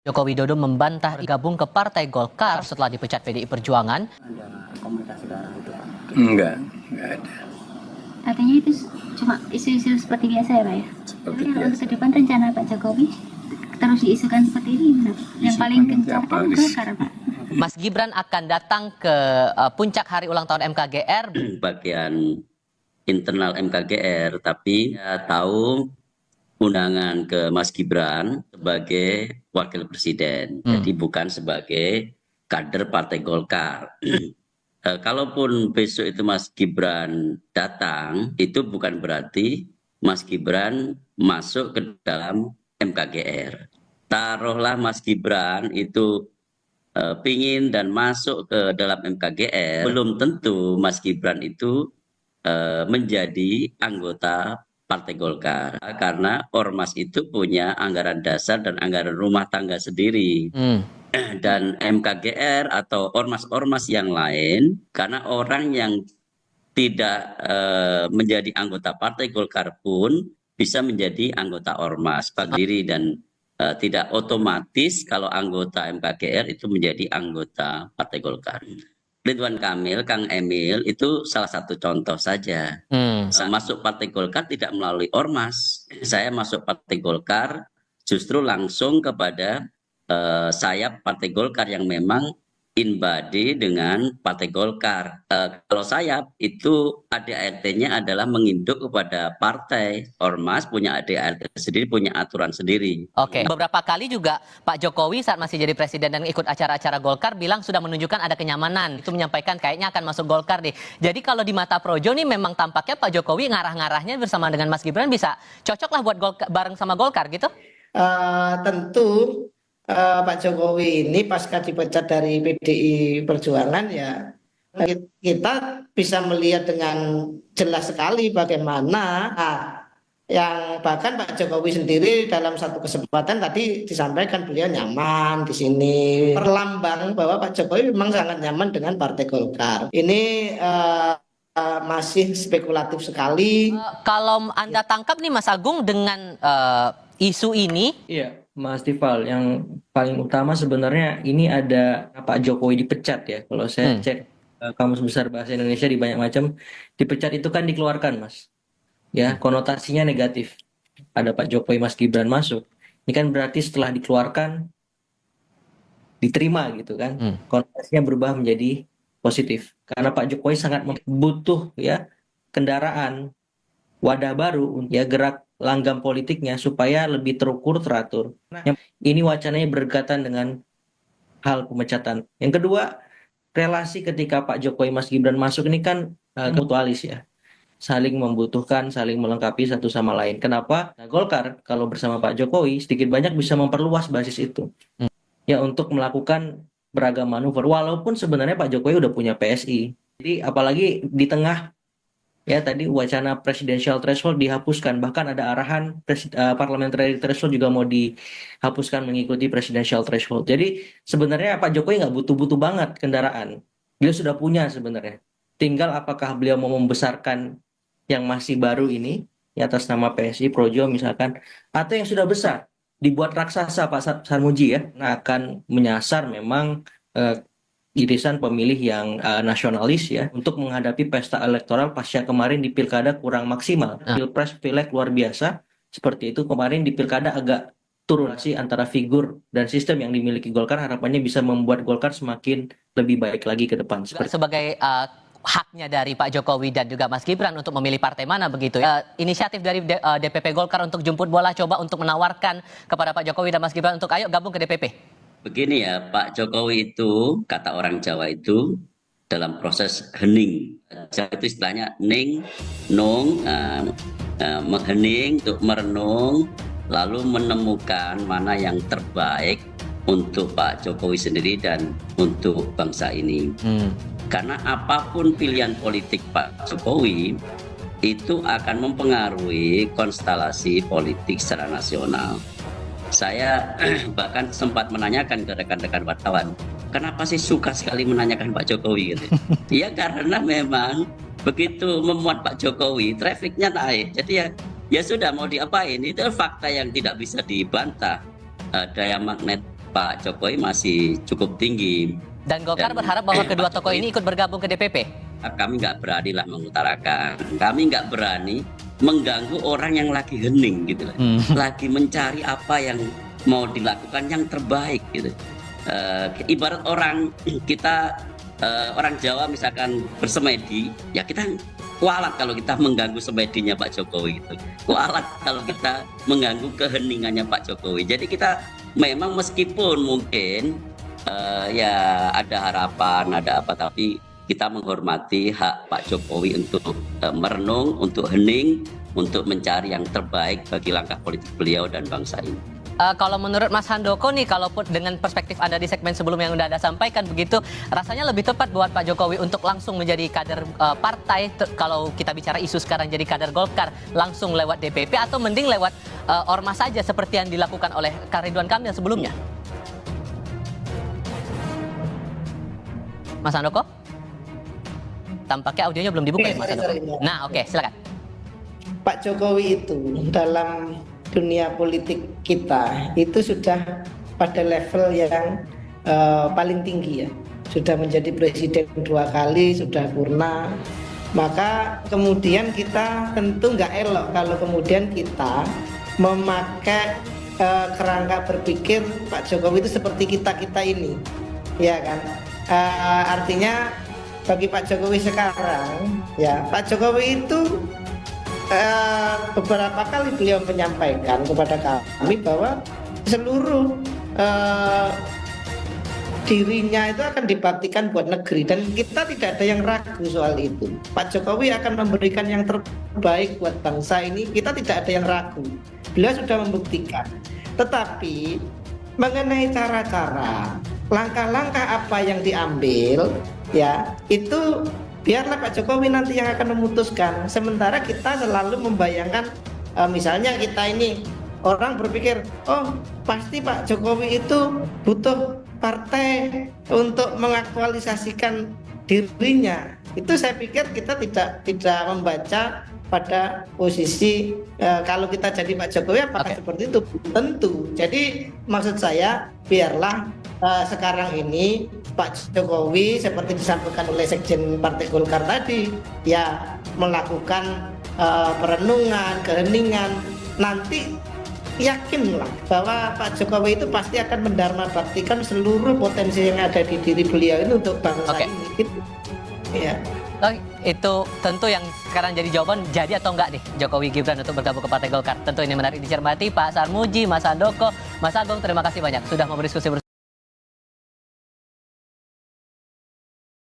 Joko Widodo membantah gabung ke Partai Golkar setelah dipecat PDI Perjuangan. Ada komunikasi ke arah itu, Pak? Enggak ada. Artinya itu cuma isu-isu seperti biasa ya Pak ya? Seperti Tapi kalau biasa. untuk ke depan rencana Pak Jokowi terus diisukan seperti ini benar? Yang paling kencang kan Golkar Pak? Mas Gibran akan datang ke puncak hari ulang tahun MKGR. Bagian internal MKGR, tapi saya tahu undangan ke Mas Gibran sebagai wakil presiden, jadi bukan sebagai kader Partai Golkar. Kalaupun besok itu Mas Gibran datang, itu bukan berarti Mas Gibran masuk ke dalam MKGR. Taruhlah Mas Gibran itu pingin dan masuk ke dalam MKGR, belum tentu Mas Gibran itu menjadi anggota Partai Golkar, karena Ormas itu punya anggaran dasar dan anggaran rumah tangga sendiri. Dan MKGR atau ormas-ormas yang lain, karena orang yang tidak menjadi anggota Partai Golkar pun bisa menjadi anggota ormas sendiri, dan tidak otomatis kalau anggota MKGR itu menjadi anggota Partai Golkar. Ridwan Kamil, Kang Emil itu salah satu contoh saja. Saya masuk Partai Golkar tidak melalui ormas. Saya masuk Partai Golkar justru langsung kepada sayap Partai Golkar yang memang in-body dengan Partai Golkar. Kalau sayap itu ADART-nya adalah menginduk kepada partai. Ormas punya ADART sendiri, punya aturan sendiri. Oke. Beberapa kali juga Pak Jokowi saat masih jadi presiden dan ikut acara-acara Golkar bilang sudah menunjukkan ada kenyamanan. Itu menyampaikan kayaknya akan masuk Golkar deh. Jadi kalau di mata Projo nih memang tampaknya Pak Jokowi ngarah-ngarahnya bersama dengan Mas Gibran bisa cocok lah buat bareng sama Golkar gitu. Tentu Pak Jokowi ini pasca dipecat dari PDI Perjuangan ya kita bisa melihat dengan jelas sekali bagaimana yang bahkan Pak Jokowi sendiri dalam satu kesempatan tadi disampaikan beliau nyaman di sini, perlambang bahwa Pak Jokowi memang sangat nyaman dengan Partai Golkar. Ini masih spekulatif sekali. Kalau Anda tangkap nih Mas Agung dengan isu ini. Iya, Mas Tifal, yang paling utama sebenarnya ini ada Pak Jokowi dipecat ya. Kalau saya cek Kamus Besar Bahasa Indonesia di banyak macam, dipecat itu kan dikeluarkan, Mas. Ya, konotasinya negatif. Ada Pak Jokowi, Mas Gibran masuk. Ini kan berarti setelah dikeluarkan diterima gitu kan. Konotasinya berubah menjadi positif. Karena Pak Jokowi sangat butuh ya kendaraan wadah baru ya gerak langgam politiknya supaya lebih terukur teratur. Ini wacananya berdekatan dengan hal pemecatan. Yang kedua, relasi ketika Pak Jokowi Mas Gibran masuk ini kan mutualis ya. Saling membutuhkan, saling melengkapi satu sama lain. Kenapa? Nah, Golkar kalau bersama Pak Jokowi sedikit banyak bisa memperluas basis itu. Ya untuk melakukan beragam manuver walaupun sebenarnya Pak Jokowi udah punya PSI. Jadi apalagi di tengah ya tadi wacana presidential threshold dihapuskan, bahkan ada arahan parliamentary threshold juga mau dihapuskan mengikuti presidential threshold. Jadi sebenarnya Pak Jokowi nggak butuh-butuh banget kendaraan. Beliau sudah punya sebenarnya. Tinggal apakah beliau mau membesarkan yang masih baru ini ya, atas nama PSI Projo misalkan, atau yang sudah besar dibuat raksasa Pak Sarmuji ya, akan menyasar memang irisan pemilih yang nasionalis ya untuk menghadapi pesta elektoral pasca kemarin di pilkada kurang maksimal. Pilpres pileg luar biasa seperti itu, kemarin di pilkada agak turun sih antara figur dan sistem yang dimiliki Golkar, harapannya bisa membuat Golkar semakin lebih baik lagi ke depan. Sebagai haknya dari Pak Jokowi dan juga Mas Gibran untuk memilih partai mana begitu ya. Inisiatif dari DPP Golkar untuk jemput bola coba untuk menawarkan kepada Pak Jokowi dan Mas Gibran untuk ayo gabung ke DPP. Begini ya, Pak Jokowi itu, kata orang Jawa itu, dalam proses hening. Jawa itu istilahnya ning, nung, hening untuk merenung, lalu menemukan mana yang terbaik untuk Pak Jokowi sendiri dan untuk bangsa ini. Karena apapun pilihan politik Pak Jokowi, itu akan mempengaruhi konstelasi politik secara nasional. Saya bahkan sempat menanyakan ke rekan-rekan wartawan, kenapa sih suka sekali menanyakan Pak Jokowi gitu? Ya karena memang begitu memuat Pak Jokowi, trafficnya naik. Jadi ya sudah mau diapain, itu fakta yang tidak bisa dibantah. Daya magnet Pak Jokowi masih cukup tinggi. Dan Golkar Dan berharap bahwa kedua tokoh ini ikut bergabung ke DPP. Kami nggak berani lah mengutarakan, kami nggak berani mengganggu orang yang lagi hening gitu, lagi mencari apa yang mau dilakukan yang terbaik gitu. Ibarat orang kita orang Jawa misalkan bersemedi, ya kita kualat kalau kita mengganggu semedinya Pak Jokowi gitu. Kualat kalau kita mengganggu keheningannya Pak Jokowi. Jadi kita memang meskipun mungkin ya ada harapan, ada apa, tapi kita menghormati hak Pak Jokowi untuk merenung, untuk hening, untuk mencari yang terbaik bagi langkah politik beliau dan bangsa ini. Kalau menurut Mas Handoko nih, kalau dengan perspektif Anda di segmen sebelumnya yang udah Anda sampaikan begitu, rasanya lebih tepat buat Pak Jokowi untuk langsung menjadi kader partai, kalau kita bicara isu sekarang jadi kader Golkar, langsung lewat DPP, atau mending lewat ormas saja seperti yang dilakukan oleh Kak Ridwan Kamil sebelumnya? Mas Handoko? Tampaknya audionya belum dibuka ya Mas Handoko. Nah, oke, silakan. Pak Jokowi itu dalam dunia politik kita itu sudah pada level yang paling tinggi ya, sudah menjadi presiden 2 kali, sudah purna. Maka kemudian kita tentu nggak elok kalau kemudian kita memakai kerangka berpikir Pak Jokowi itu seperti kita ini, ya kan? Artinya bagi Pak Jokowi sekarang, ya Pak Jokowi itu beberapa kali beliau menyampaikan kepada kami bahwa seluruh dirinya itu akan dibaktikan buat negeri, dan kita tidak ada yang ragu soal itu. Pak Jokowi akan memberikan yang terbaik buat bangsa ini, kita tidak ada yang ragu. Beliau sudah membuktikan. Tetapi mengenai cara-cara, langkah-langkah apa yang diambil, ya itu biarlah Pak Jokowi nanti yang akan memutuskan. Sementara kita selalu membayangkan, misalnya kita ini orang berpikir, oh pasti Pak Jokowi itu butuh partai untuk mengaktualisasikan dirinya. Itu saya pikir kita tidak membaca pada posisi kalau kita jadi Pak Jokowi apakah seperti itu? Tentu. Jadi maksud saya biarlah sekarang ini Pak Jokowi seperti disampaikan oleh Sekjen Partai Golkar tadi, ya melakukan perenungan, keheningan. Nanti yakinlah bahwa Pak Jokowi itu pasti akan mendharma baktikan seluruh potensi yang ada di diri beliau ini untuk bangsa ini. Gitu. Ya. Itu tentu yang sekarang jadi jawaban, jadi atau enggak nih Jokowi Gibran untuk bergabung ke Partai Golkar. Tentu ini menarik dicermati. Pak Sarmuji, Mas Handoko, Mas Agung, terima kasih banyak sudah mau berdiskusi bersama.